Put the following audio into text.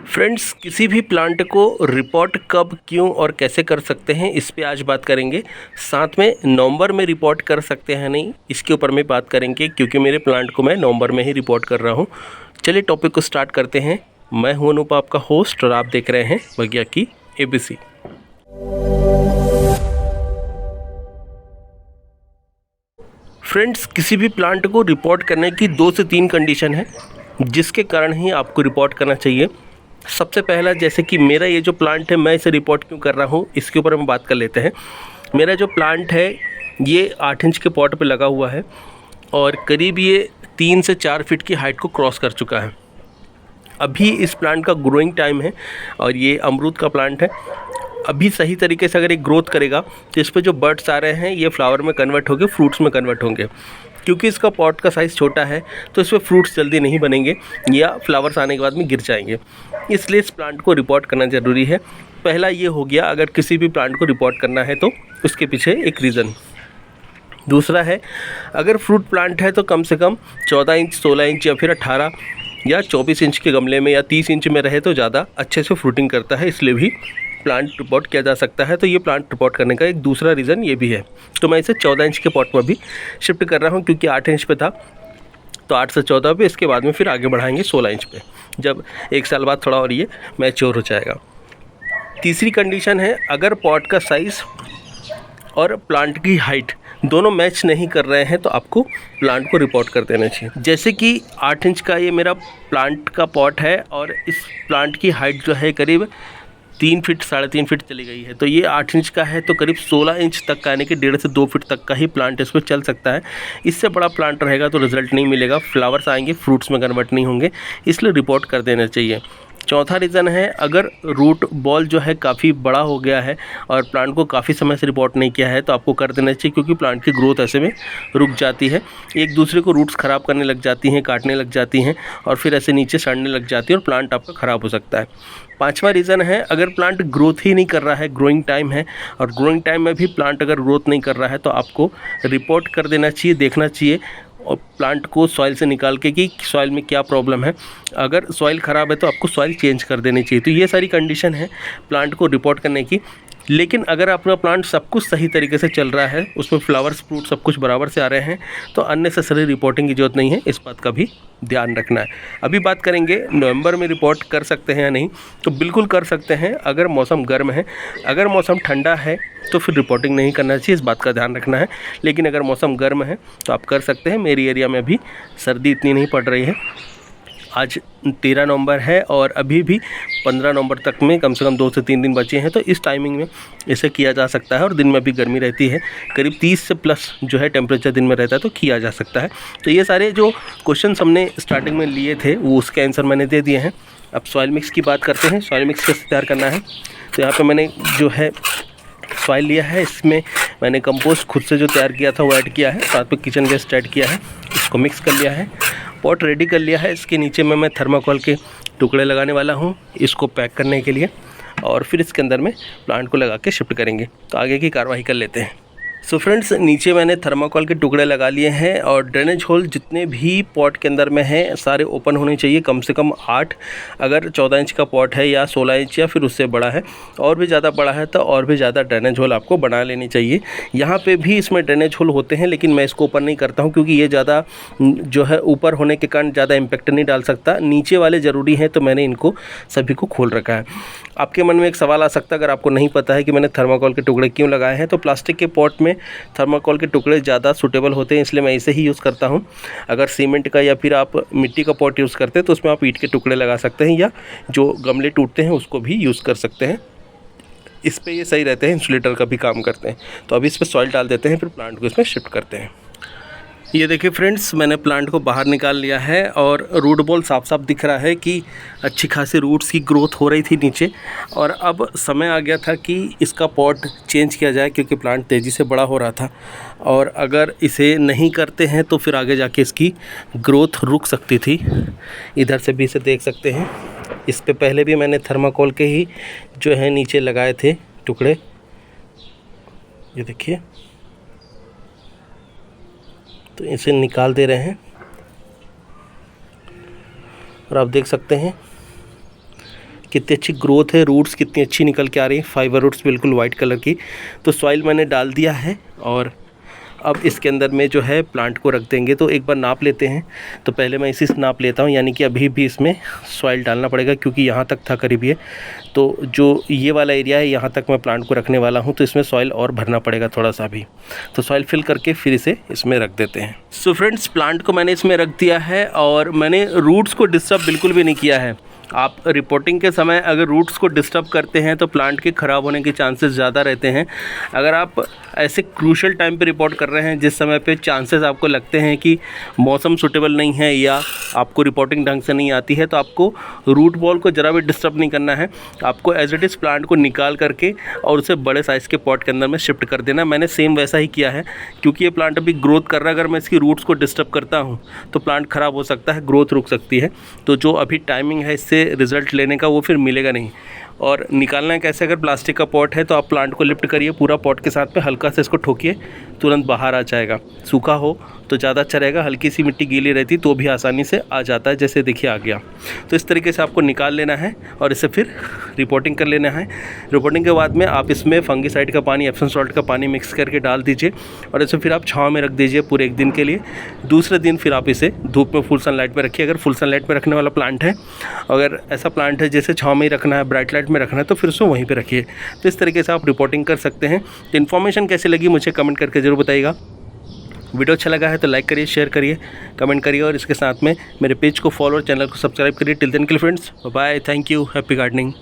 Friends, किसी भी plant को रिपोर्ट कब, क्यों और कैसे कर सकते हैं, इस पे आज बात करेंगे। साथ में नवंबर में रिपोर्ट कर सकते हैं नहीं, इसके ऊपर में बात करेंगे, क्योंकि मेरे प्लांट को मैं नवंबर में ही रिपोर्ट कर रहा हूँ। चलिए टॉपिक को स्टार्ट करते हैं। मैं हूं अनूप, आपका होस्ट, और आप देख रहे हैं बगिया की ABC। फ्रेंड्स, किसी भी प्लांट को रिपोर्ट करने की 2 से 3 कंडीशन है जिसके कारण ही आपको रिपोर्ट करना चाहिए। सबसे पहला, जैसे कि मेरा ये जो प्लांट है, मैं इसे रिपोर्ट क्यों कर रहा हूँ, इसके ऊपर हम बात कर लेते हैं। मेरा जो प्लांट है ये 8 इंच के पॉट पे लगा हुआ है और करीब ये 3 से 4 फीट की हाइट को क्रॉस कर चुका है। अभी इस प्लांट का ग्रोइंग टाइम है और ये अमरूद का प्लांट है। अभी सही तरीके से अगर ये ग्रोथ करेगा तो इस पर जो बर्ड्स आ रहे हैं ये फ्लावर में कन्वर्ट होंगे, फ्रूट्स में कन्वर्ट होंगे। क्योंकि इसका पॉट का साइज़ छोटा है तो इसमें फ्रूट्स जल्दी नहीं बनेंगे या फ्लावर्स आने के बाद में गिर जाएंगे। इसलिए इस प्लांट को रिपोर्ट करना ज़रूरी है। पहला ये हो गया, अगर किसी भी प्लांट को रिपोर्ट करना है तो उसके पीछे एक रीज़न। दूसरा है, अगर फ्रूट प्लांट है तो कम से कम 14 इंच, 16 इंच या फिर 18 या 24 इंच के गमले में या 30 इंच में रहे तो ज़्यादा अच्छे से फ्रूटिंग करता है, इसलिए भी प्लांट रिपोर्ट किया जा सकता है। तो ये प्लांट रिपोर्ट करने का एक दूसरा रीज़न ये भी है। तो मैं इसे 14 इंच के पॉट में भी शिफ्ट कर रहा हूँ, क्योंकि 8 इंच पे था तो 8 से 14 पे, इसके बाद में फिर आगे बढ़ाएंगे 16 इंच पे, जब 1 साल बाद थोड़ा और ये मैच्योर हो जाएगा। तीसरी कंडीशन है, अगर पॉट का साइज़ और प्लांट की हाइट दोनों मैच नहीं कर रहे हैं तो आपको प्लांट को रिपोर्ट कर देना चाहिए। जैसे कि 8 इंच का ये मेरा प्लांट का पॉट है और इस प्लांट की हाइट जो है करीब 3 फीट, 3.5 फीट चली गई है। तो ये 8 इंच का है तो करीब 16 इंच तक का, यानी कि 1.5 से 2 फीट तक का ही प्लांट इसमें चल सकता है। इससे बड़ा प्लांट रहेगा तो रिजल्ट नहीं मिलेगा, फ्लावर्स आएंगे, फ्रूट्स में कन्वर्ट नहीं होंगे, इसलिए रिपोर्ट कर देना चाहिए। चौथा रीज़न है, अगर रूट बॉल जो है काफ़ी बड़ा हो गया है और प्लांट को काफ़ी समय से रिपोर्ट नहीं किया है तो आपको कर देना चाहिए, क्योंकि प्लांट की ग्रोथ ऐसे में रुक जाती है, एक दूसरे को रूट्स ख़राब करने लग जाती हैं, काटने लग जाती हैं और फिर ऐसे नीचे सड़ने लग जाती है और प्लांट आपका ख़राब हो सकता है। पांचवा रीज़न है, अगर प्लांट ग्रोथ ही नहीं कर रहा है, ग्रोइंग टाइम है और ग्रोइंग टाइम में भी प्लांट अगर ग्रोथ नहीं कर रहा है तो आपको रिपोर्ट कर देना चाहिए, देखना चाहिए और प्लांट को सॉइल से निकाल के कि सॉइल में क्या प्रॉब्लम है। अगर सॉइल ख़राब है तो आपको सॉइल चेंज कर देनी चाहिए। तो ये सारी कंडीशन है प्लांट को रिपोर्ट करने की। लेकिन अगर आपका प्लांट सब कुछ सही तरीके से चल रहा है, उसमें फ्लावर्स, फ्रूट सब कुछ बराबर से आ रहे हैं, तो अननेसेसरी रिपोर्टिंग की ज़रूरत नहीं है, इस बात का भी ध्यान रखना है। अभी बात करेंगे नवंबर में रिपोर्ट कर सकते हैं या नहीं। तो बिल्कुल कर सकते हैं अगर मौसम गर्म है। अगर मौसम ठंडा है तो फिर रिपोर्टिंग नहीं करना चाहिए, इस बात का ध्यान रखना है। लेकिन अगर मौसम गर्म है तो आप कर सकते हैं। मेरी एरिया में अभी सर्दी इतनी नहीं पड़ रही है। आज 13 नवंबर है और अभी भी 15 नवंबर तक में कम से कम 2 से 3 दिन बचे हैं, तो इस टाइमिंग में इसे किया जा सकता है। और दिन में भी गर्मी रहती है, करीब 30 से प्लस जो है टेम्परेचर दिन में रहता है, तो किया जा सकता है। तो ये सारे जो क्वेश्चंस हमने स्टार्टिंग में लिए थे वो उसके आंसर मैंने दे दिए हैं। अब सॉइल मिक्स की बात करते हैं। सॉइल मिक्स कैसे तैयार करना है, तो यहाँ पर मैंने जो है सॉइल लिया है, इसमें मैंने कंपोस्ट खुद से जो तैयार किया था वो ऐड किया है, साथ में किचन वेस्ट ऐड किया है, इसको मिक्स कर लिया है, पॉट रेडी कर लिया है। इसके नीचे में मैं थर्माकोल के टुकड़े लगाने वाला हूँ इसको पैक करने के लिए, और फिर इसके अंदर में प्लांट को लगा के शिफ्ट करेंगे। तो आगे की कार्रवाई कर लेते हैं। सो फ्रेंड्स, नीचे मैंने थर्माकोल के टुकड़े लगा लिए हैं और ड्रेनेज होल जितने भी पॉट के अंदर में हैं सारे ओपन होने चाहिए, कम से कम 8। अगर 14 इंच का पॉट है या 16 इंच या फिर उससे बड़ा है, और भी ज़्यादा बड़ा है तो और भी ज़्यादा ड्रेनेज होल आपको बना लेनी चाहिए। यहाँ पे भी इसमें ड्रेनेज होल होते हैं, लेकिन मैं इसको ओपन नहीं करता हूँ क्योंकि ये ज़्यादा जो है ऊपर होने के कारण ज़्यादा इम्पैक्ट नहीं डाल सकता। नीचे वाले ज़रूरी हैं तो मैंने इनको सभी को खोल रखा है। आपके मन में एक सवाल आ सकता है, अगर आपको नहीं पता है कि मैंने थर्माकोल के टुकड़े क्यों लगाए हैं, तो प्लास्टिक के पॉट में थर्माकोल के टुकड़े ज़्यादा सूटेबल होते हैं, इसलिए मैं इसे ही यूज़ करता हूं। अगर सीमेंट का या फिर आप मिट्टी का पॉट यूज़ करते हैं तो उसमें आप ईंट के टुकड़े लगा सकते हैं, या जो गमले टूटते हैं उसको भी यूज़ कर सकते हैं। इस पे ये सही रहते हैं, इंसुलेटर का भी काम करते हैं। तो अभी इस पर सॉइल डाल देते हैं, फिर प्लांट को इसमें शिफ्ट करते हैं। ये देखिए फ्रेंड्स, मैंने प्लांट को बाहर निकाल लिया है और रूट बॉल साफ साफ दिख रहा है कि अच्छी खासी रूट्स की ग्रोथ हो रही थी नीचे। और अब समय आ गया था कि इसका पॉट चेंज किया जाए, क्योंकि प्लांट तेज़ी से बड़ा हो रहा था और अगर इसे नहीं करते हैं तो फिर आगे जाके इसकी ग्रोथ रुक सकती थी। इधर से भी इसे देख सकते हैं। इस पे पहले भी मैंने थर्माकोल के ही जो है नीचे लगाए थे टुकड़े, ये देखिए। तो इसे निकाल दे रहे हैं और आप देख सकते हैं कितनी अच्छी ग्रोथ है, रूट्स कितनी अच्छी निकल के आ रही है, फाइबर रूट्स बिल्कुल वाइट कलर की। तो सॉइल मैंने डाल दिया है और अब इसके अंदर में जो है प्लांट को रख देंगे। तो एक बार नाप लेते हैं। तो पहले मैं इसी से नाप लेता हूँ, यानी कि अभी भी इसमें सॉइल डालना पड़ेगा क्योंकि यहाँ तक था करीब ये। तो जो ये वाला एरिया है यहाँ तक मैं प्लांट को रखने वाला हूँ, तो इसमें सॉइल और भरना पड़ेगा थोड़ा सा भी। तो सॉइल फिल करके फिर इसे इसमें रख देते हैं। सो फ्रेंड्स, प्लांट को मैंने इसमें रख दिया है और मैंने रूट्स को डिस्टर्ब बिल्कुल भी नहीं किया है। आप रिपोर्टिंग के समय अगर रूट्स को डिस्टर्ब करते हैं तो प्लांट के ख़राब होने के चांसेस ज़्यादा रहते हैं। अगर आप ऐसे क्रूशल टाइम पे रिपोर्ट कर रहे हैं जिस समय पे चांसेस आपको लगते हैं कि मौसम सूटेबल नहीं है या आपको रिपोर्टिंग ढंग से नहीं आती है, तो आपको रूट बॉल को ज़रा भी डिस्टर्ब नहीं करना है। आपको एज इट इज़ प्लांट को निकाल करके और उसे बड़े साइज़ के पॉट के अंदर में शिफ्ट कर देना। मैंने सेम वैसा ही किया है क्योंकि ये प्लांट अभी ग्रोथ कर रहा है। अगर मैं इसकी रूट्स को डिस्टर्ब करता हूँ तो प्लांट ख़राब हो सकता है, ग्रोथ रुक सकती है। तो जो अभी टाइमिंग है इससे रिज़ल्ट लेने का वो फिर मिलेगा नहीं। और निकालना है कैसे? अगर प्लास्टिक का पॉट है तो आप प्लांट को लिफ्ट करिए पूरा पॉट के साथ पे, हल्का से इसको ठोकिए, तुरंत बाहर आ जाएगा। सूखा हो तो ज़्यादा अच्छा रहेगा, हल्की सी मिट्टी गीली रहती तो भी आसानी से आ जाता है, जैसे देखिए आ गया। तो इस तरीके से आपको निकाल लेना है और इसे फिर रिपोर्टिंग कर लेना है। रिपोर्टिंग के बाद में आप इसमें फंगिसाइड का पानी, एप्सम सॉल्ट का पानी मिक्स करके डाल दीजिए और इसे फिर आप छाँव में रख दीजिए पूरे एक दिन के लिए। दूसरे दिन फिर आप इसे धूप में फुल सनलाइट में रखिए। अगर फुल सनलाइट में रखने वाला प्लांट है, अगर ऐसा प्लांट है जैसे छाँव में ही रखना है, ब्राइट लाइट में रखना है, तो फिर उसको वहीं पे रखिए। तो इस तरीके से आप रिपोर्टिंग कर सकते हैं। तो इन्फॉर्मेशन कैसी लगी मुझे कमेंट करके ज़रूर बताइएगा। वीडियो अच्छा लगा है तो लाइक करिए, शेयर करिए, कमेंट करिए और इसके साथ में मेरे पेज को फॉलो और चैनल को सब्सक्राइब करिए। टिल देन के लिए friends, bye, thank you, happy gardening.